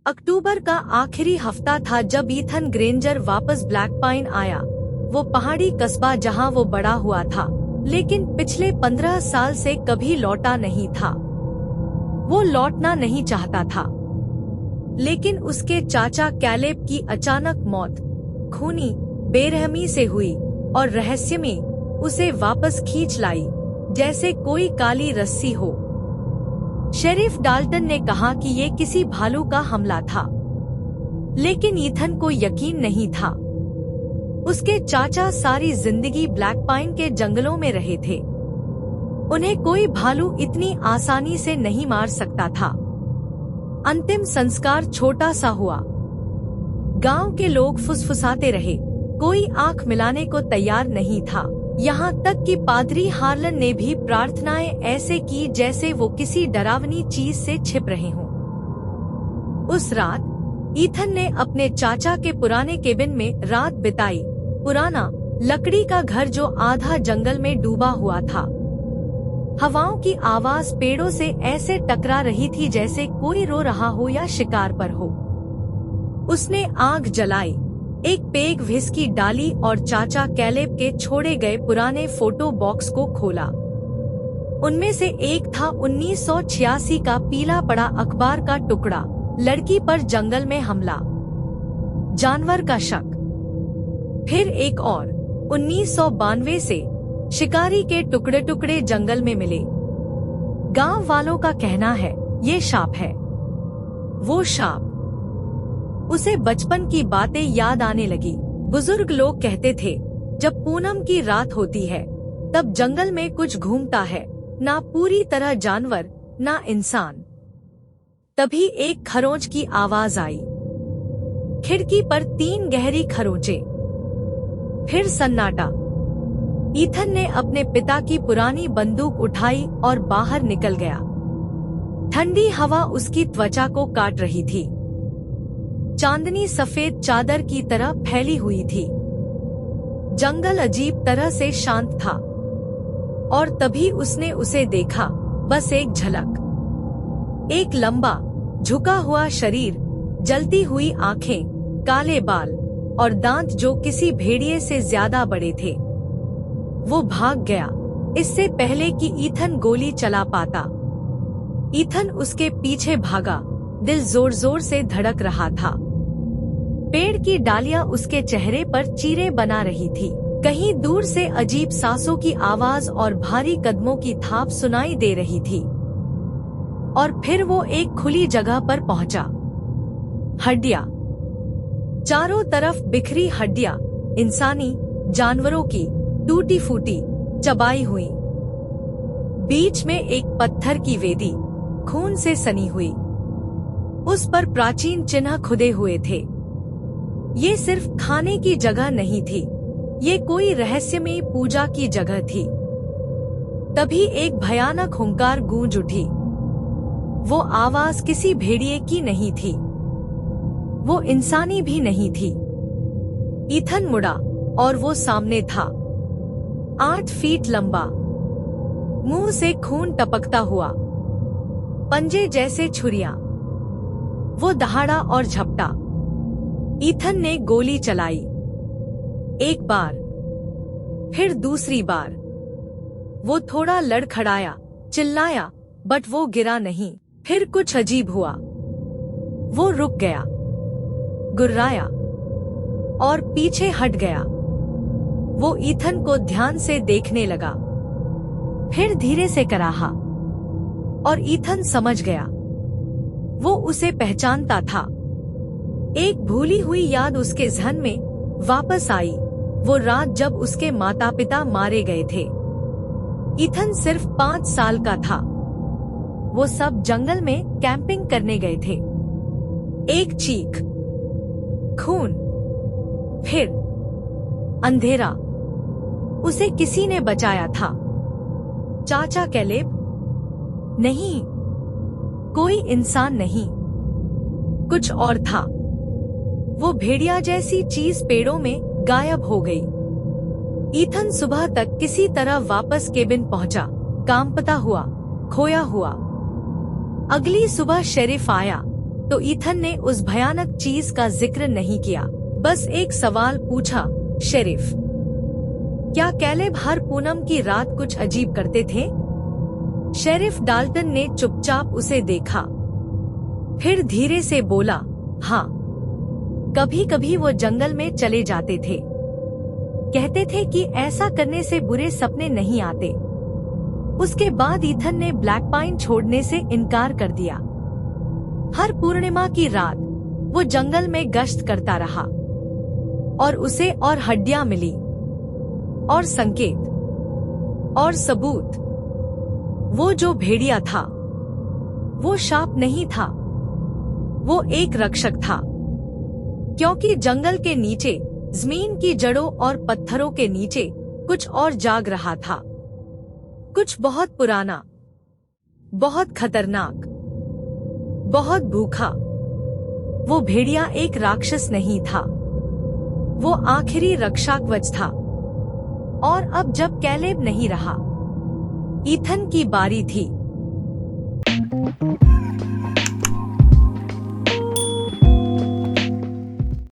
अक्टूबर का आखिरी हफ्ता था जब ईथन ग्रेंजर वापस ब्लैक पाइन आया, वो पहाड़ी कस्बा जहां वो बड़ा हुआ था, लेकिन पिछले 15 साल से कभी लौटा नहीं था। वो लौटना नहीं चाहता था, लेकिन उसके चाचा कैलेब की अचानक मौत खूनी बेरहमी से हुई और रहस्यमय उसे वापस खींच लाई, जैसे कोई काली रस्सी हो। शेरिफ डाल्टन ने कहा कि ये किसी भालू का हमला था, लेकिन ईथन को यकीन नहीं था। उसके चाचा सारी जिंदगी ब्लैक पाइन के जंगलों में रहे थे। उन्हें कोई भालू इतनी आसानी से नहीं मार सकता था। अंतिम संस्कार छोटा सा हुआ। गांव के लोग फुसफुसाते रहे, कोई आंख मिलाने को तैयार नहीं था। यहाँ तक कि पादरी हार्लन ने भी प्रार्थनाएं ऐसे की जैसे वो किसी डरावनी चीज से छिप रहे हों। उस रात ईथन ने अपने चाचा के पुराने केबिन में रात बिताई। पुराना लकड़ी का घर जो आधा जंगल में डूबा हुआ था। हवाओं की आवाज पेड़ों से ऐसे टकरा रही थी जैसे कोई रो रहा हो या शिकार पर हो। उसने आग जलाई, एक पेग व्हिस्की डाली और चाचा कैलेब के छोड़े गए पुराने फोटो बॉक्स को खोला। उनमें से एक था 1986 का पीला पड़ा अखबार का टुकड़ा, लड़की पर जंगल में हमला, जानवर का शक। फिर एक और 1992 से शिकारी के टुकड़े टुकड़े जंगल में मिले। गांव वालों का कहना है ये शाप है। वो शाप। उसे बचपन की बातें याद आने लगी। बुजुर्ग लोग कहते थे, जब पूनम की रात होती है तब जंगल में कुछ घूमता है, ना पूरी तरह जानवर ना इंसान। तभी एक खरोंच की आवाज आई। खिड़की पर 3 गहरी खरोंचे। फिर सन्नाटा। ईथन ने अपने पिता की पुरानी बंदूक उठाई और बाहर निकल गया। ठंडी हवा उसकी त्वचा को काट रही थी। चांदनी सफेद चादर की तरह फैली हुई थी। जंगल अजीब तरह से शांत था। और तभी उसने उसे देखा, बस एक झलक। एक लंबा झुका हुआ शरीर, जलती हुई आंखें, काले बाल और दांत जो किसी भेड़िए से ज्यादा बड़े थे। वो भाग गया इससे पहले कि ईथन गोली चला पाता। ईथन उसके पीछे भागा, दिल जोर जोर से धड़क रहा था। पेड़ की डालियां उसके चेहरे पर चीरे बना रही थी। कहीं दूर से अजीब सांसों की आवाज और भारी कदमों की थाप सुनाई दे रही थी। और फिर वो एक खुली जगह पर पहुंचा। हड्डियां, चारों तरफ बिखरी हड्डियां, इंसानी, जानवरों की, टूटी फूटी, चबाई हुई। बीच में एक पत्थर की वेदी, खून से सनी हुई। उस पर प्राचीन चिन्ह खुदे हुए थे। ये सिर्फ खाने की जगह नहीं थी, ये कोई रहस्यमय पूजा की जगह थी। तभी एक भयानक हुंकार गूंज उठी। वो आवाज किसी भेड़िए की नहीं थी, वो इंसानी भी नहीं थी। ईथन मुड़ा और वो सामने था, 8 फीट लंबा, मुंह से खून टपकता हुआ, पंजे जैसे छुरियां। वो दहाड़ा और झपटा। ईथन ने गोली चलाई, एक बार, फिर दूसरी बार। वो थोड़ा लड़खड़ाया, चिल्लाया, बट वो गिरा नहीं। फिर कुछ अजीब हुआ। वो रुक गया, गुर्राया और पीछे हट गया। वो ईथन को ध्यान से देखने लगा, फिर धीरे से कराहा, और ईथन समझ गया। वो उसे पहचानता था। एक भूली हुई याद उसके ज़हन में वापस आई, वो रात जब उसके माता पिता मारे गए थे। ईथन सिर्फ 5 साल का था। वो सब जंगल में कैंपिंग करने गए थे। एक चीख, खून, फिर अंधेरा। उसे किसी ने बचाया था। चाचा कैलेब? नहीं, कोई इंसान नहीं, कुछ और था। वो भेड़िया जैसी चीज पेड़ों में गायब हो गई। ईथन सुबह तक किसी तरह वापस केबिन पहुंचा, काम पता हुआ, खोया हुआ। अगली सुबह शेरिफ आया, तो ईथन ने उस भयानक चीज का जिक्र नहीं किया, बस एक सवाल पूछा, शेरिफ, क्या कैलेब हर पूनम की रात कुछ अजीब करते थे? शेरिफ डाल्टन ने चुपचाप उसे देखा, फिर धीरे से बोला, हाँ, कभी कभी वो जंगल में चले जाते थे। कहते थे कि ऐसा करने से बुरे सपने नहीं आते। उसके बाद ईथन ने ब्लैक पाइन छोड़ने से इनकार कर दिया। हर पूर्णिमा की रात वो जंगल में गश्त करता रहा और उसे और हड्डियां मिली और संकेत और सबूत। वो जो भेड़िया था वो शाप नहीं था, वो एक रक्षक था, क्योंकि जंगल के नीचे, जमीन की जड़ों और पत्थरों के नीचे कुछ और जाग रहा था, कुछ बहुत पुराना, बहुत खतरनाक, बहुत भूखा। वो भेड़िया एक राक्षस नहीं था, वो आखिरी रक्षा कवच था। और अब जब कैलेब नहीं रहा, ईथन की बारी थी।